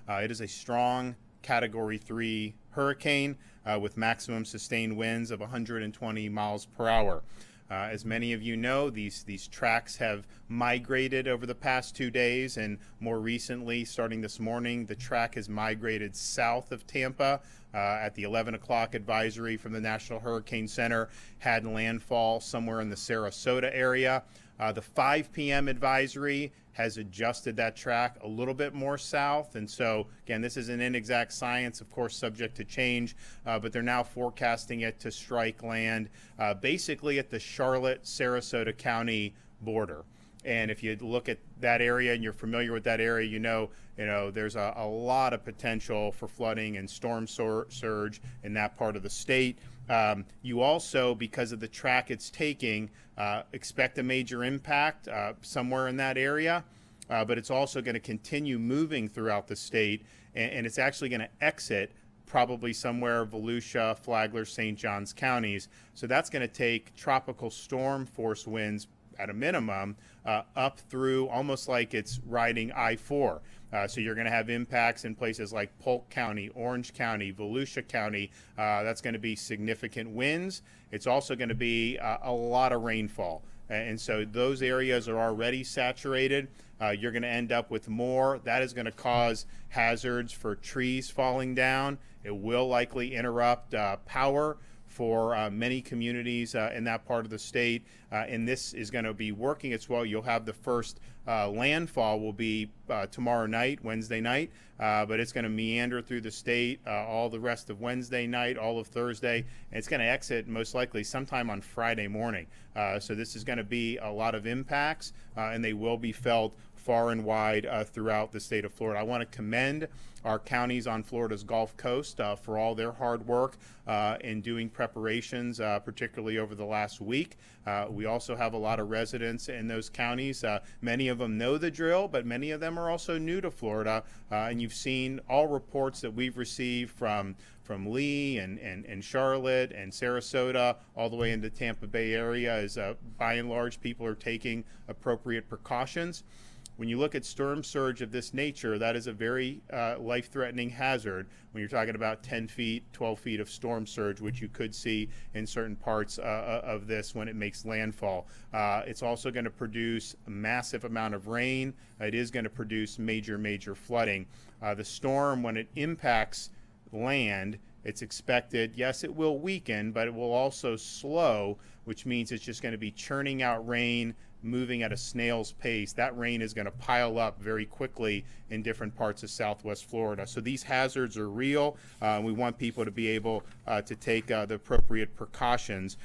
It is a strong Category 3 hurricane with maximum sustained winds of 120 miles per hour. As many of you know, these tracks have migrated over the past 2 days, and more recently, starting this morning, the track has migrated south of Tampa. At the 11 o'clock advisory from the National Hurricane Center, had landfall somewhere in the Sarasota area. The 5 p.m. advisory has adjusted that track a little bit more south. And so, again, this is an inexact science, of course, subject to change, but they're now forecasting it to strike land basically at the Charlotte-Sarasota County border. And if you look at that area and you're familiar with that area, you know there's a lot of potential for flooding and storm surge in that part of the state. You also, because of the track it's taking, expect a major impact somewhere in that area, but it's also going to continue moving throughout the state, and it's actually going to exit probably somewhere Volusia, Flagler, St. Johns counties. So that's going to take tropical storm force winds at a minimum up through almost like it's riding I-4. So you're going to have impacts in places like Polk County, Orange County, Volusia County. That's going to be significant winds. It's also going to be a lot of rainfall. And so those areas are already saturated. You're going to end up with more. That is going to cause hazards for trees falling down. It will likely interrupt power for many communities in that part of the state, and this is going to be working its way. You'll have the first landfall will be tomorrow night, Wednesday night, but it's going to meander through the state all the rest of Wednesday night, all of Thursday, and it's going to exit most likely sometime on Friday morning. So this is going to be a lot of impacts, and they will be felt far and wide throughout the state of Florida. I want to commend our counties on Florida's Gulf Coast for all their hard work in doing preparations, particularly over the last week. We also have a lot of residents in those counties. Many of them know the drill, but many of them are also new to Florida. And you've seen all reports that we've received from Lee and Charlotte and Sarasota all the way into Tampa Bay area is by and large people are taking appropriate precautions. When you look at storm surge of this nature, that is a very life-threatening hazard when you're talking about 10 feet, 12 feet of storm surge, which you could see in certain parts of this when it makes landfall. It's also going to produce a massive amount of rain. It is going to produce major flooding. The storm, when it impacts land, it's expected, yes, it will weaken, but it will also slow, which means it's just going to be churning out rain, moving at a snail's pace. That rain is going to pile up very quickly in different parts of Southwest Florida. So these hazards are real. We want people to be able to take the appropriate precautions.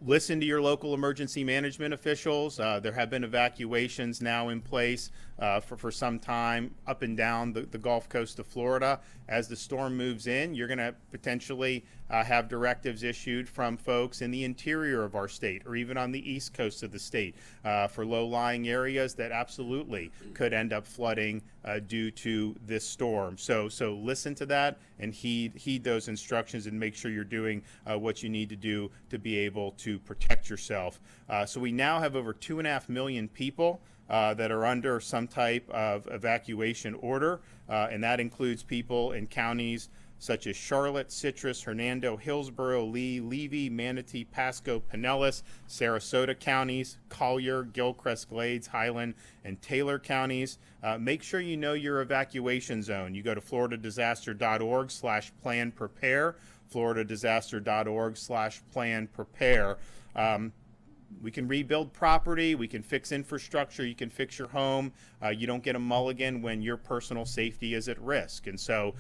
Listen to your local emergency management officials. There have been evacuations now in place for some time up and down the Gulf Coast of Florida. As the storm moves in, you're going to potentially have directives issued from folks in the interior of our state or even on the east coast of the state for low-lying areas that absolutely could end up flooding due to this storm. So listen to that and heed those instructions and make sure you're doing what you need to do to be able to protect yourself. So we now have over 2.5 million people that are under some type of evacuation order, and that includes people in counties such as Charlotte, Citrus, Hernando, Hillsborough, Lee, Levy, Manatee, Pasco, Pinellas, Sarasota counties, Collier, Gilchrist, Glades, Highland, and Taylor counties. Make sure you know your evacuation zone. You go to floridadisaster.org/plan-prepare, floridadisaster.org/plan-prepare. We can rebuild property, we can fix infrastructure, you can fix your home. You don't get a mulligan when your personal safety is at risk. And so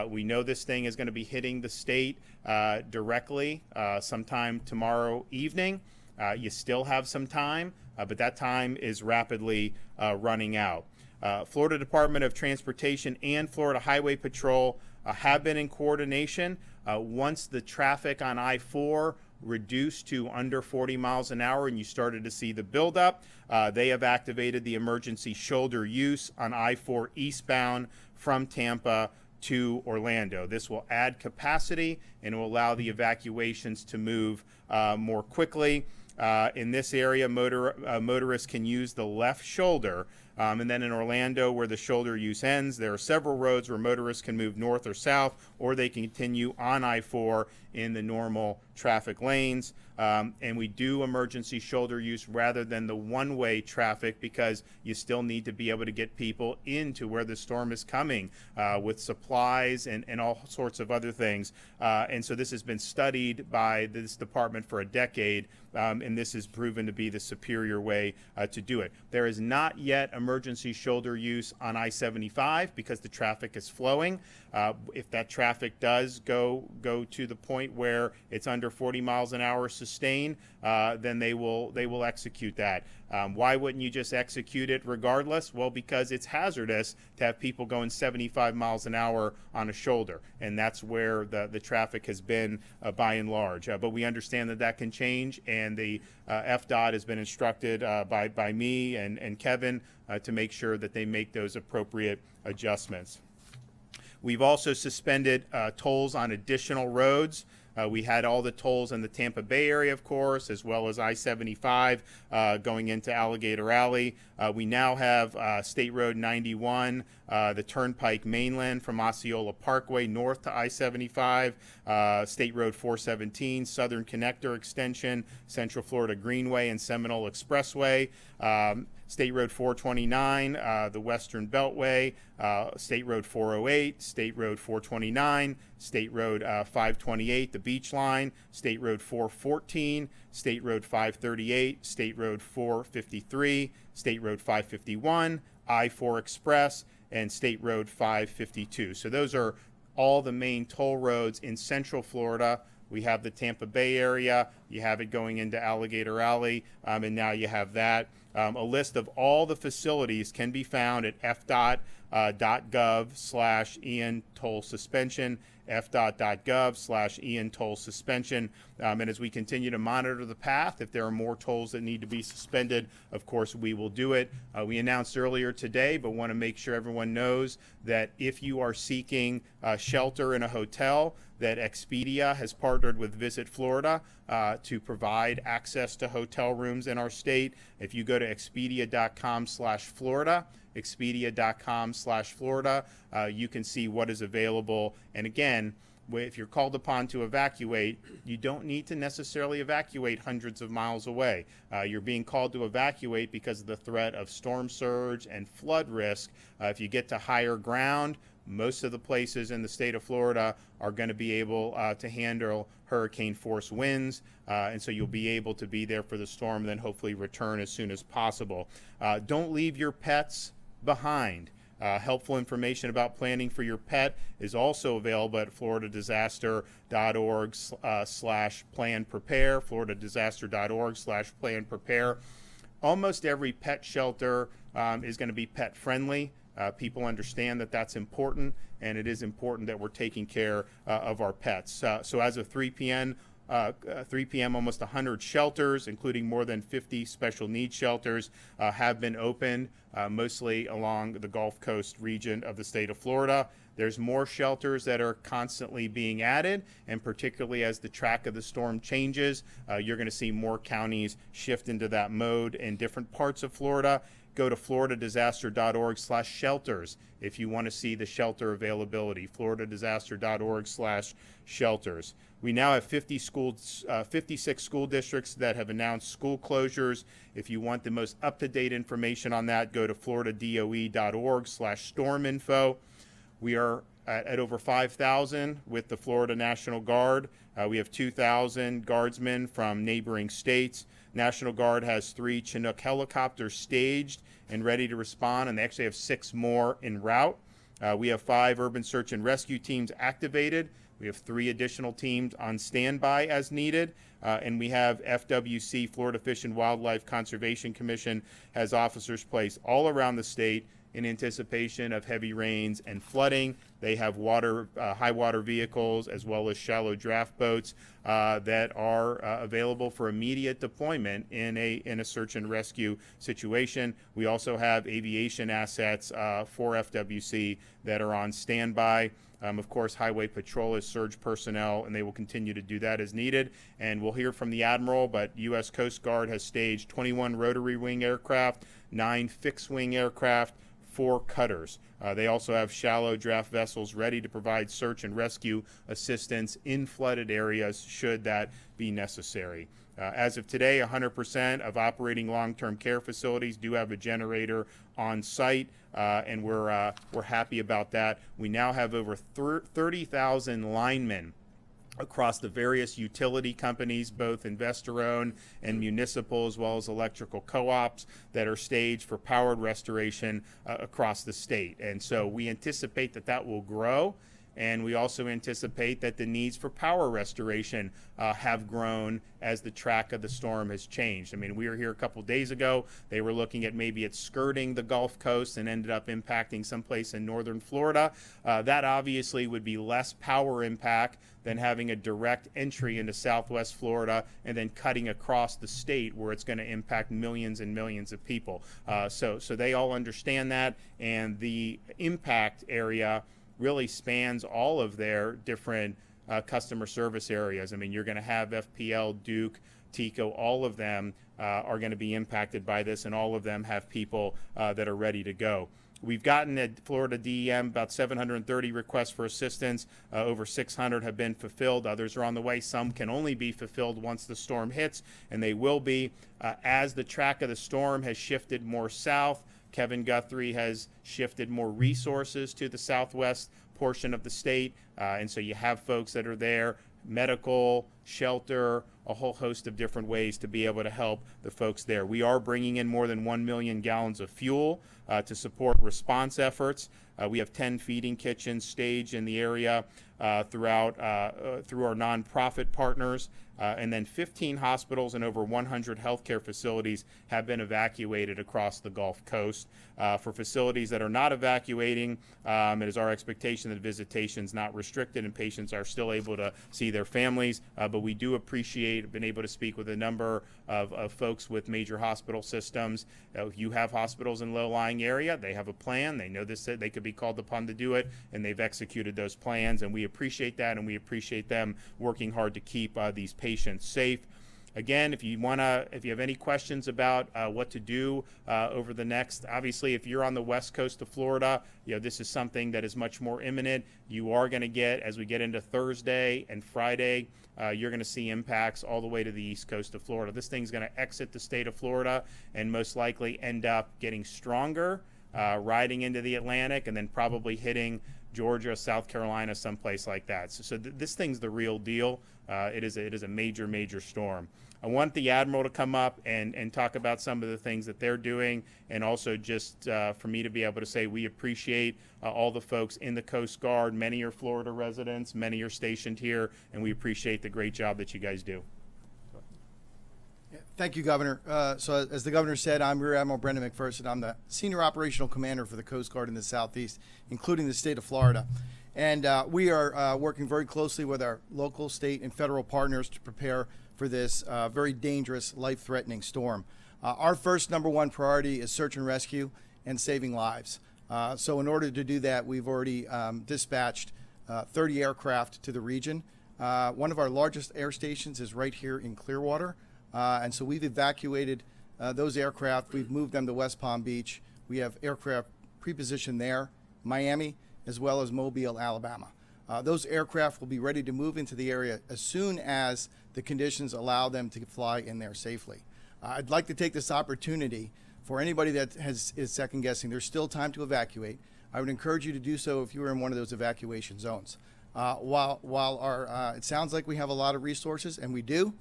we know this thing is going to be hitting the state directly sometime tomorrow evening. You still have some time, but that time is rapidly running out. Florida Department of Transportation and Florida Highway Patrol have been in coordination. Once the traffic on I-4 reduced to under 40 miles an hour and you started to see the buildup, they have activated the emergency shoulder use on I-4 eastbound from Tampa to Orlando. This will add capacity and will allow the evacuations to move more quickly. In this area, motorists can use the left shoulder And then in Orlando, where the shoulder use ends, there are several roads where motorists can move north or south, or they can continue on I-4 in the normal traffic lanes. And we do emergency shoulder use rather than the one-way traffic, because you still need to be able to get people into where the storm is coming with supplies and all sorts of other things. And so this has been studied by this department for a decade, and this has proven to be the superior way to do it. There is not yet emergency shoulder use on I-75 because the traffic is flowing. If that traffic does go to the point where it's under 40 miles an hour sustained, then they will execute that. Why wouldn't you just execute it regardless? Well, because it's hazardous to have people going 75 miles an hour on a shoulder, and that's where the traffic has been by and large. But we understand that that can change, and the FDOT has been instructed by me and Kevin to make sure that they make those appropriate adjustments. We've also suspended tolls on additional roads. We had all the tolls in the Tampa Bay area, of course, as well as I-75 going into Alligator Alley. We now have State Road 91, the Turnpike Mainland from Osceola Parkway north to I-75, State Road 417, Southern Connector Extension, Central Florida Greenway and Seminole Expressway, State Road 429, the Western Beltway, State Road 408, State Road 429, State Road 528, the Beach Line, State Road 414, State Road 538, State Road 453, State Road 551, I-4 Express, and State Road 552. So those are all the main toll roads in Central Florida. We have the Tampa Bay area, you have it going into Alligator Alley, and now you have that. A list of all the facilities can be found at fdot.gov/Ian toll suspension, fdot.gov/Ian toll suspension. And as we continue to monitor the path, if there are more tolls that need to be suspended, of course, we will do it. We announced earlier today, but want to make sure everyone knows that if you are seeking shelter in a hotel, that Expedia has partnered with Visit Florida to provide access to hotel rooms in our state. If you go to expedia.com/Florida, expedia.com/Florida, you can see what is available. And again, if you're called upon to evacuate, you don't need to necessarily evacuate hundreds of miles away. You're being called to evacuate because of the threat of storm surge and flood risk. If you get to higher ground, most of the places in the state of Florida are going to be able to handle hurricane force winds, and so you'll be able to be there for the storm and then hopefully return as soon as possible. Don't leave your pets behind. Helpful information about planning for your pet is also available at floridadisaster.org/plan-prepare, floridadisaster.org/plan-prepare. Almost every pet shelter is going to be pet friendly. People understand that that's important, and it is important that we're taking care of our pets. So as of 3 p.m., almost 100 shelters, including more than 50 special needs shelters, have been opened, mostly along the Gulf Coast region of the state of Florida. There's more shelters that are constantly being added, and particularly as the track of the storm changes, you're going to see more counties shift into that mode in different parts of Florida. Go to floridadisaster.org/shelters if you want to see the shelter availability, floridadisaster.org/shelters. We now have 56 school districts that have announced school closures. If you want the most up-to-date information on that, go to floridadoe.org/storminfo. We are at over 5,000 with the Florida National Guard. We have 2,000 guardsmen from neighboring states. National Guard has 3 Chinook helicopters staged and ready to respond, and they actually have 6 more en route. We have 5 urban search and rescue teams activated. We have 3 additional teams on standby as needed, and we have FWC, Florida Fish and Wildlife Conservation Commission, has officers placed all around the state in anticipation of heavy rains and flooding. They have high water vehicles as well as shallow draft boats that are available for immediate deployment in a search and rescue situation. We also have aviation assets for FWC that are on standby. Of course, Highway Patrol is surge personnel, and they will continue to do that as needed. And we'll hear from the Admiral, but U.S. Coast Guard has staged 21 rotary wing aircraft, 9 fixed wing aircraft, 4 cutters. They also have shallow draft vessels ready to provide search and rescue assistance in flooded areas should that be necessary. As of today, 100% of operating long-term care facilities do have a generator on site, and we're happy about that. We now have over 30,000 linemen across the various utility companies, both investor-owned and municipal, as well as electrical co-ops, that are staged for powered restoration across the state. And so we anticipate that that will grow. And we also anticipate that the needs for power restoration have grown as the track of the storm has changed. I mean, we were here a couple days ago. They were looking at maybe it skirting the Gulf Coast and ended up impacting someplace in northern Florida. That obviously would be less power impact than having a direct entry into southwest Florida and then cutting across the state where it's going to impact millions and millions of people. So they all understand that, and the impact area really spans all of their different customer service areas. I mean, you're going to have FPL, Duke, TECO, all of them are going to be impacted by this, and all of them have people that are ready to go. We've gotten at Florida DEM about 730 requests for assistance. Over 600 have been fulfilled. Others are on the way. Some can only be fulfilled once the storm hits, and they will be. As the track of the storm has shifted more south, Kevin Guthrie has shifted more resources to the southwest portion of the state, and so you have folks that are there, medical, shelter, a whole host of different ways to be able to help the folks there. We are bringing in more than 1 million gallons of fuel to support response efforts. We have 10 feeding kitchens staged in the area through our nonprofit partners, and then 15 hospitals and over 100 healthcare facilities have been evacuated across the Gulf Coast. For facilities that are not evacuating, it is our expectation that visitation is not restricted and patients are still able to see their families, but we do appreciate being able to speak with a number of folks with major hospital systems. If you have hospitals in low-lying area, they have a plan. They know this, they could be called upon to do it, and they've executed those plans, and we appreciate that, and we appreciate them working hard to keep these patients safe. Again, if you have any questions about what to do over the next, obviously, if you're on the west coast of Florida, this is something that is much more imminent. You are going to get, as we get into Thursday and Friday, you're going to see impacts all the way to the east coast of Florida. This thing's going to exit the state of Florida and most likely end up getting stronger, riding into the Atlantic, and then probably hitting Georgia, South Carolina, someplace like that. So this thing's the real deal. It is a major, major storm. I want the Admiral to come up and talk about some of the things that they're doing, and also just for me to be able to say we appreciate all the folks in the Coast Guard. Many are Florida residents, many are stationed here, and we appreciate the great job that you guys do. Thank you, Governor. So as the Governor said, I'm Rear Admiral Brendan McPherson. I'm the Senior Operational Commander for the Coast Guard in the Southeast, including the state of Florida. And we are working very closely with our local, state, and federal partners to prepare for this very dangerous, life-threatening storm. Our first #1 priority is search and rescue and saving lives. So in order to do that, we've already dispatched 30 aircraft to the region. One of our largest air stations is right here in Clearwater. And so we've evacuated those aircraft. We've moved them to West Palm Beach. We have aircraft pre-positioned there, Miami, as well as Mobile, Alabama. Those aircraft will be ready to move into the area as soon as the conditions allow them to fly in there safely. I'd like to take this opportunity for anybody that is second guessing. There's still time to evacuate. I would encourage you to do so if you are in one of those evacuation zones. While it sounds like we have a lot of resources, and we do,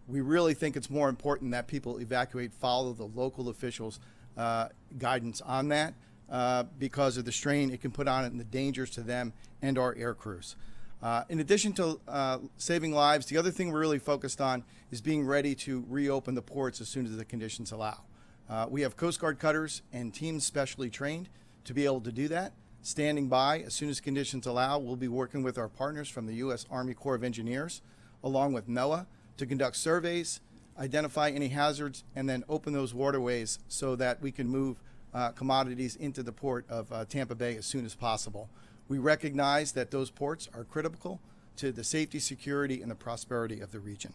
we really think it's more important that people evacuate, follow the local officials' guidance on that because of the strain it can put on it and the dangers to them and our air crews. In addition to saving lives, the other thing we're really focused on is being ready to reopen the ports as soon as the conditions allow. We have Coast Guard cutters and teams specially trained to be able to do that. standing by as soon as conditions allow. We'll be working with our partners from the U.S. Army Corps of Engineers, along with NOAA, to conduct surveys, identify any hazards, and then open those waterways so that we can move commodities into the port of Tampa Bay as soon as possible. We recognize that those ports are critical to the safety, security, and the prosperity of the region.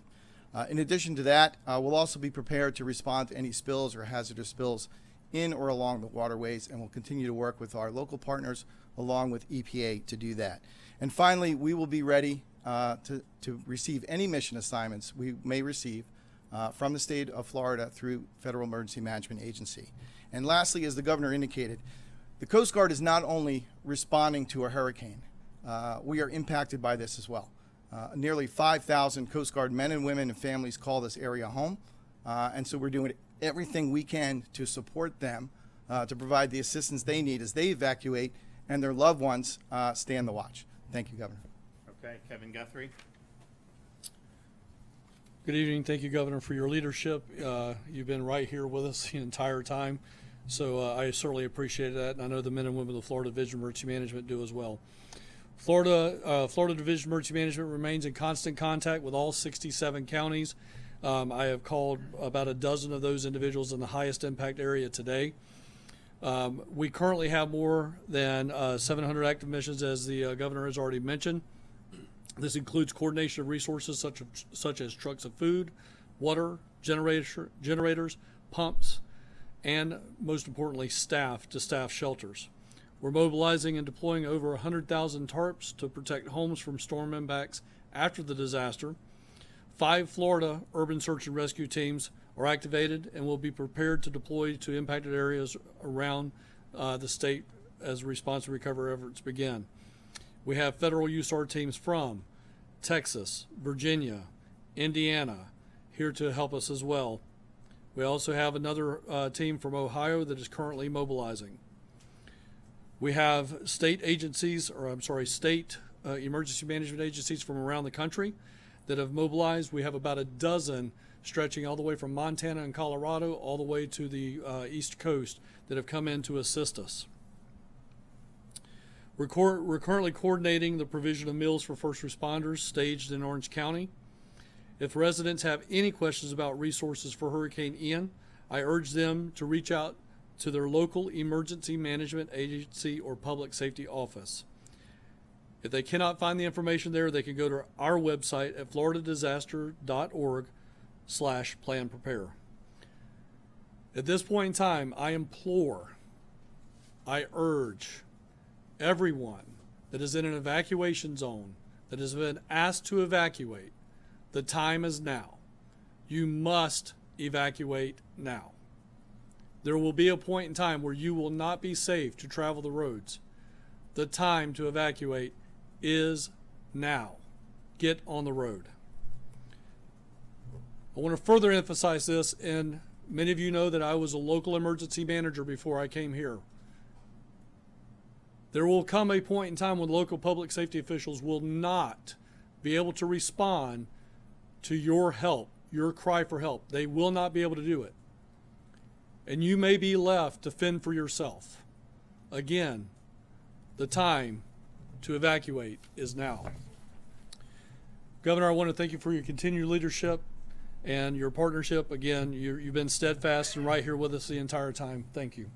In addition to that, we'll also be prepared to respond to any spills or hazardous spills in or along the waterways, and we'll continue to work with our local partners along with EPA to do that. And finally, we will be ready to receive any mission assignments we may receive from the state of Florida through Federal Emergency Management Agency. And lastly, as the governor indicated, the Coast Guard is not only responding to a hurricane, we are impacted by this as well. Nearly 5,000 Coast Guard men and women and families call this area home, and so we're doing everything we can to support them to provide the assistance they need as they evacuate and their loved ones stand the watch. Thank you, Governor. Okay, Kevin Guthrie. Good evening. Thank you, Governor, for your leadership. You've been right here with us the entire time, so I certainly appreciate that, and I know the men and women of the Florida Division of Emergency Management do as well. Florida Division of Emergency Management remains in constant contact with all 67 counties. I have called about a dozen of those individuals in the highest impact area today. We currently have more than 700 active missions, as the governor has already mentioned. This includes coordination of resources such as trucks of food, water, generators, pumps, and most importantly, staff to staff shelters. We're mobilizing and deploying over 100,000 tarps to protect homes from storm impacts after the disaster. 5 Florida urban search and rescue teams are activated and will be prepared to deploy to impacted areas around the state as response and recovery efforts begin. We have federal USAR teams from Texas, Virginia, Indiana here to help us as well. We also have another team from Ohio that is currently mobilizing. We have state emergency management agencies from around the country that have mobilized. We have about a dozen stretching all the way from Montana and Colorado all the way to the East Coast that have come in to assist us. We're currently coordinating the provision of meals for first responders staged in Orange County. If residents have any questions about resources for Hurricane Ian, I urge them to reach out to their local emergency management agency or public safety office. If they cannot find the information there, they can go to our website at floridadisaster.org/plan-prepare. At this point in time, I urge everyone that is in an evacuation zone, that has been asked to evacuate, the time is now. You must evacuate now. There will be a point in time where you will not be safe to travel the roads. The time to evacuate is now. Get on the road. I want to further emphasize this, and many of you know that I was a local emergency manager before I came here. There will come a point in time when local public safety officials will not be able to respond to your help, your cry for help. They will not be able to do it. And you may be left to fend for yourself. Again, the time to evacuate is now. Governor, I want to thank you for your continued leadership and your partnership. Again, you've been steadfast and right here with us the entire time. Thank you.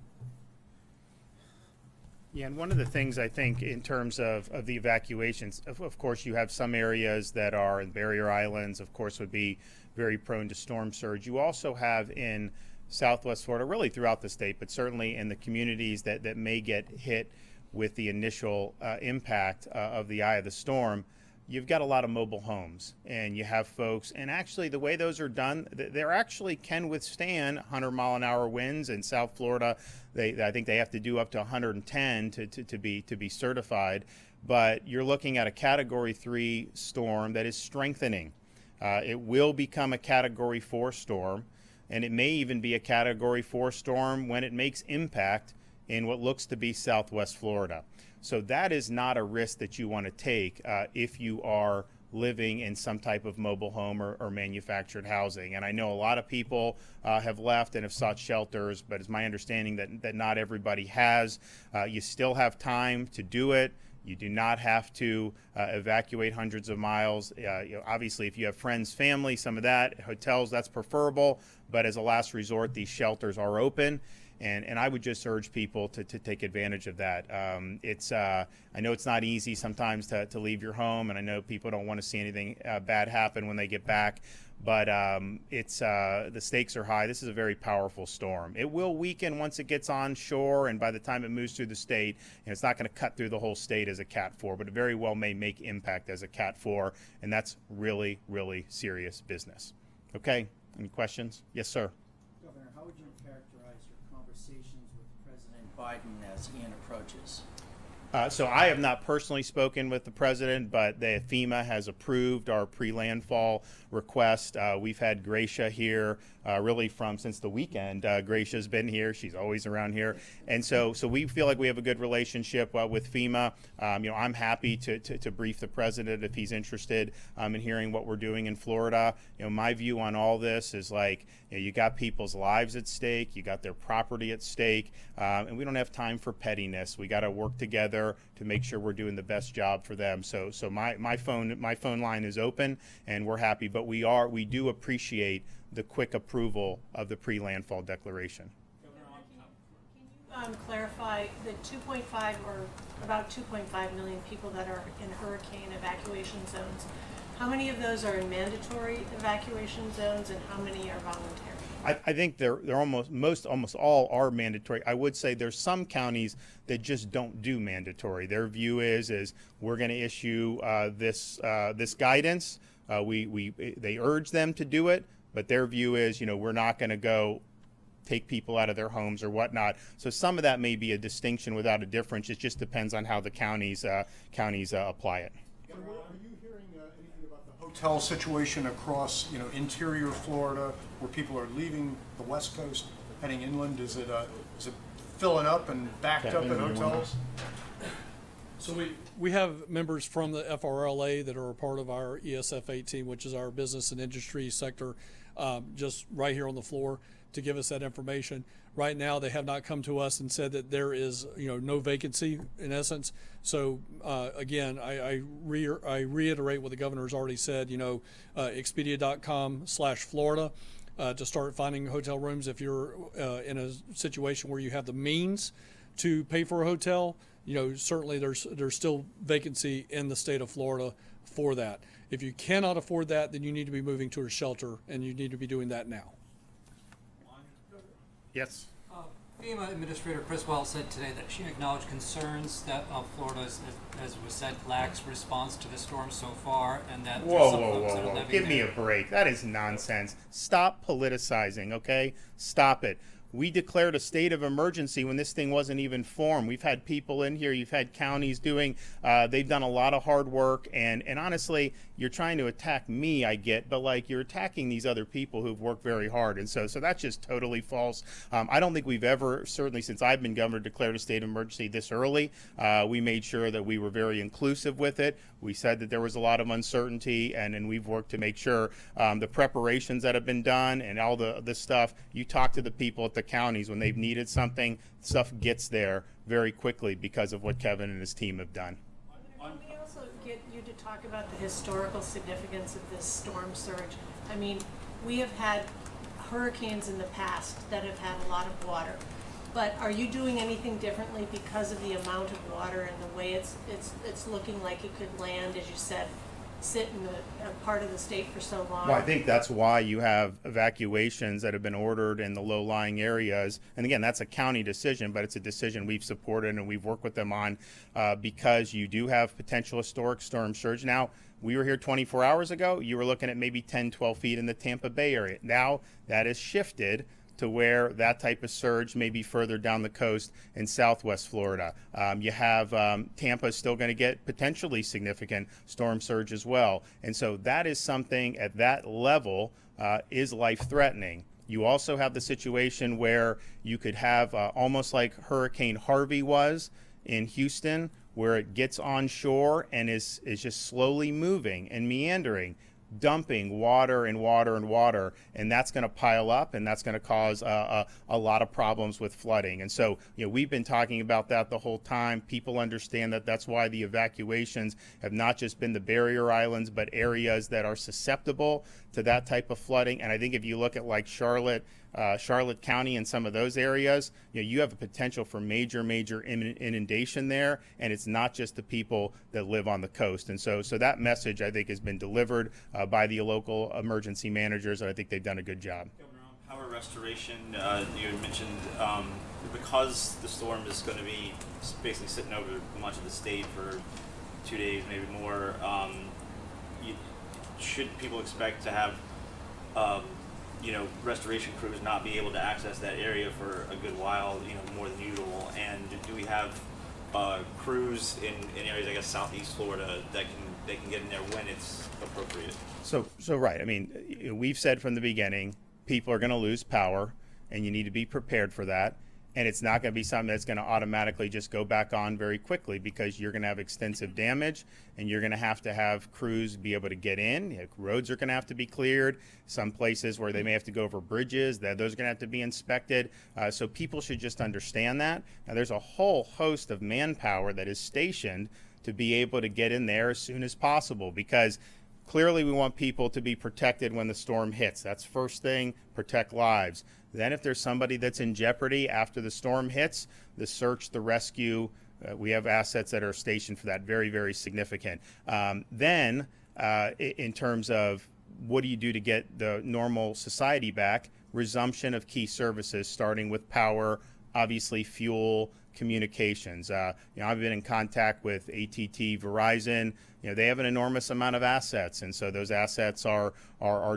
Yeah, and one of the things I think in terms of the evacuations, of course, you have some areas that are in barrier islands, of course, would be very prone to storm surge. You also have in Southwest Florida, really throughout the state, but certainly in the communities that may get hit with the initial impact of the eye of the storm, you've got a lot of mobile homes, and you have folks, and actually the way those are done, they're actually can withstand 100-mile-an-hour winds. In South Florida, I think they have to do up to 110 to be certified, but you're looking at a Category 3 storm that is strengthening. It will become a Category 4 storm, and it may even be a Category 4 storm when it makes impact in what looks to be Southwest Florida. So that is not a risk that you want to take if you are living in some type of mobile home or manufactured housing. And I know a lot of people have left and have sought shelters, but it's my understanding that not everybody has. You still have time to do it. You do not have to evacuate hundreds of miles. Obviously, if you have friends, family, some of that, hotels, that's preferable. But as a last resort, these shelters are open. And I would just urge people to take advantage of that. I know it's not easy sometimes to leave your home, and I know people don't want to see anything bad happen when they get back. But the stakes are high. This is a very powerful storm. It will weaken once it gets onshore, and by the time it moves through the state, and it's not going to cut through the whole state as a Cat 4, but it very well may make impact as a Cat 4, and that's really, really serious business. Okay, any questions? Yes, sir. Governor, how would you characterize your conversations with President Biden as Ian approaches? So I have not personally spoken with the president, but FEMA has approved our pre-landfall request. We've had Gracia here really since the weekend. Gracia's been here. She's always around here. And so we feel like we have a good relationship with FEMA. I'm happy to brief the president if he's interested in hearing what we're doing in Florida. My view on all this is you got people's lives at stake, you got their property at stake, and we don't have time for pettiness. We got to work together to make sure we're doing the best job for them. So my phone line is open, and we're happy. But we do appreciate the quick approval of the pre-landfall declaration. Can you clarify the 2.5 or about 2.5 million people that are in hurricane evacuation zones? How many of those are in mandatory evacuation zones, and how many are voluntary? I think they're almost all are mandatory. I would say there's some counties that just don't do mandatory. Their view is we're going to issue this guidance. They urge them to do it, but their view is we're not going to go take people out of their homes or whatnot. So some of that may be a distinction without a difference. It just depends on how the counties apply it. Are you hearing anything about the hotel situation across, interior Florida, where people are leaving the West Coast, heading inland? Is it filling up and backed up in hotels? So we have members from the FRLA that are a part of our ESF 18, which is our business and industry sector, just right here on the floor to give us that information. Right now, they have not come to us and said that there is, no vacancy in essence. So again, I reiterate what the governor has already said. Expedia.com/Florida to start finding hotel rooms if you're in a situation where you have the means to pay for a hotel. Certainly there's still vacancy in the state of Florida for that. If you cannot afford that, then you need to be moving to a shelter, and you need to be doing that now. Yes. FEMA Administrator Chris Wells said today that she acknowledged concerns that Florida, as was said, lacks response to the storm so far, and that Whoa. Give me a break. That is nonsense. Stop politicizing, okay? Stop it. We declared a state of emergency when this thing wasn't even formed. We've had people in here, you've had counties doing, they've done a lot of hard work, and honestly, you're trying to attack me, I get, but you're attacking these other people who've worked very hard, and so that's just totally false. I don't think we've ever, certainly since I've been governor, declared a state of emergency this early. We made sure that we were very inclusive with it. We said that there was a lot of uncertainty, and we've worked to make sure the preparations that have been done and all this stuff, you talk to the people at the counties when they've needed something, stuff gets there very quickly because of what Kevin and his team have done. Can we also get you to talk about the historical significance of this storm surge? I mean, we have had hurricanes in the past that have had a lot of water, but are you doing anything differently because of the amount of water and the way it's looking like it could land, as you said, sit in a part of the state for so long? Well, I think that's why you have evacuations that have been ordered in the low-lying areas. And again, that's a county decision, but it's a decision we've supported and we've worked with them on because you do have potential historic storm surge. Now, we were here 24 hours ago. You were looking at maybe 10, 12 feet in the Tampa Bay area. Now, that has shifted to where that type of surge may be further down the coast in southwest Florida. You have Tampa still going to get potentially significant storm surge as well. And so that is something at that level is life-threatening. You also have the situation where you could have almost like Hurricane Harvey was in Houston, where it gets onshore and is just slowly moving and meandering, dumping water and water and water, and that's going to pile up, and that's going to cause a lot of problems with flooding. And so, we've been talking about that the whole time. People understand that. That's why the evacuations have not just been the barrier islands, but areas that are susceptible to that type of flooding. And I think if you look at like Charlotte County and some of those areas, you have a potential for major inundation there, and it's not just the people that live on the coast. And so that message, I think, has been delivered by the local emergency managers, and I think they've done a good job. Governor, on power restoration, you had mentioned because the storm is going to be basically sitting over much of the state for 2 days, maybe more. Should people expect to have restoration crews not be able to access that area for a good while, more than usual? And do we have crews in areas, I guess, southeast Florida that can get in there when it's appropriate? So right. I mean, we've said from the beginning, people are going to lose power, and you need to be prepared for that. And it's not going to be something that's going to automatically just go back on very quickly, because you're going to have extensive damage, and you're going to have crews be able to get in. Roads are going to have to be cleared. Some places where they may have to go over bridges, those are going to have to be inspected. So people should just understand that. Now, there's a whole host of manpower that is stationed to be able to get in there as soon as possible, because clearly we want people to be protected when the storm hits. That's first thing, protect lives. Then if there's somebody that's in jeopardy after the storm hits, the search, the rescue, we have assets that are stationed for that. Very, very significant. Then in terms of what do you do to get the normal society back, resumption of key services, starting with power, obviously fuel, communications. I've been in contact with AT&T, Verizon. They have an enormous amount of assets, and so those assets are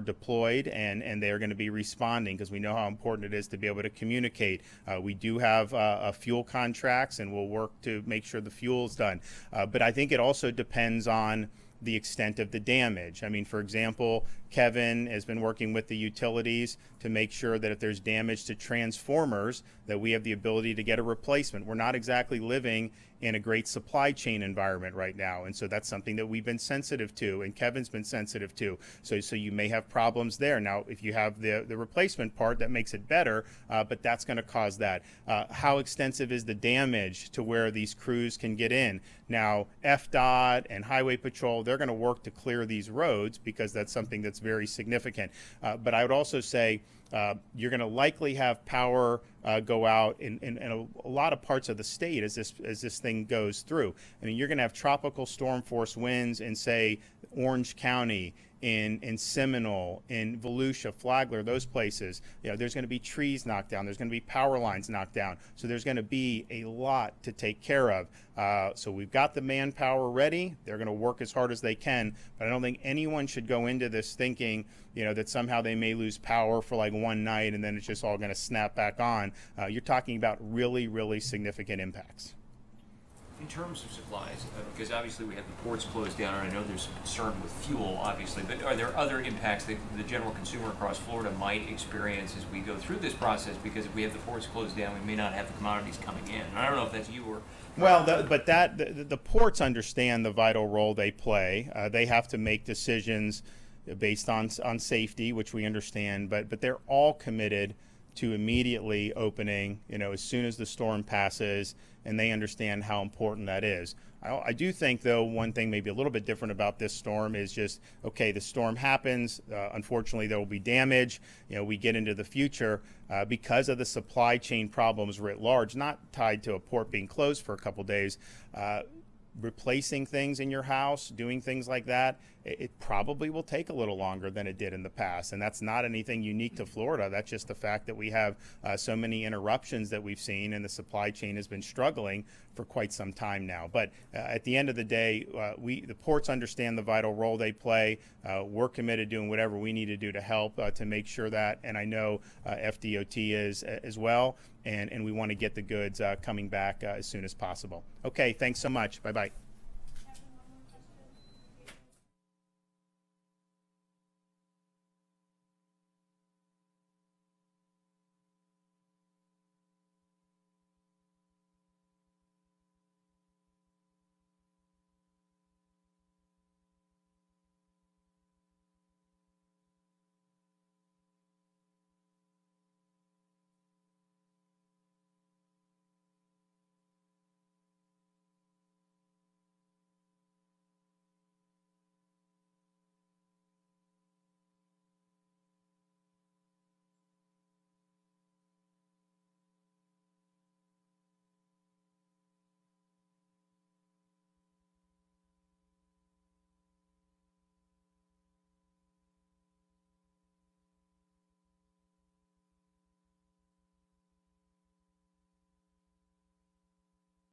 deployed, and they are going to be responding, because we know how important it is to be able to communicate. We do have fuel contracts, and we'll work to make sure the fuel is done. But I think it also depends on the extent of the damage. I mean, for example, Kevin has been working with the utilities to make sure that if there's damage to transformers, that we have the ability to get a replacement. We're not exactly living in a great supply chain environment right now, and so that's something that we've been sensitive to, and Kevin's been sensitive to. So you may have problems there. Now, if you have the replacement part, that makes it better, but that's going to cause that. How extensive is the damage to where these crews can get in? Now, FDOT and Highway Patrol, they're going to work to clear these roads, because that's something that's very significant. But I would also say you're going to likely have power go out in a lot of parts of the state as this thing goes through. I mean, you're going to have tropical storm force winds in, say, Orange County, in Seminole, in Volusia, Flagler, those places. There's going to be trees knocked down. There's going to be power lines knocked down. So there's going to be a lot to take care of. So we've got the manpower ready. They're going to work as hard as they can. But I don't think anyone should go into this thinking, that somehow they may lose power for like one night and then it's just all going to snap back on. You're talking about really, really significant impacts. In terms of supplies, because obviously we have the ports closed down, and I know there's some concern with fuel, obviously, but are there other impacts that the general consumer across Florida might experience as we go through this process? Because if we have the ports closed down, we may not have the commodities coming in. And I don't know if that's you or... Well, the ports understand the vital role they play. They have to make decisions based on safety, which we understand, but they're all committed to immediately opening, as soon as the storm passes, and they understand how important that is. I do think, though, one thing maybe a little bit different about this storm is just, okay, the storm happens. Unfortunately, there will be damage. We get into the future because of the supply chain problems writ large, not tied to a port being closed for a couple days. Replacing things in your house, doing things like that, it probably will take a little longer than it did in the past. And that's not anything unique to Florida. That's just the fact that we have so many interruptions that we've seen, and the supply chain has been struggling for quite some time now. But at the end of the day, the ports understand the vital role they play. We're committed to doing whatever we need to do to help to make sure that, and I know FDOT is as well, and we want to get the goods coming back as soon as possible. Okay, thanks so much. Bye-bye.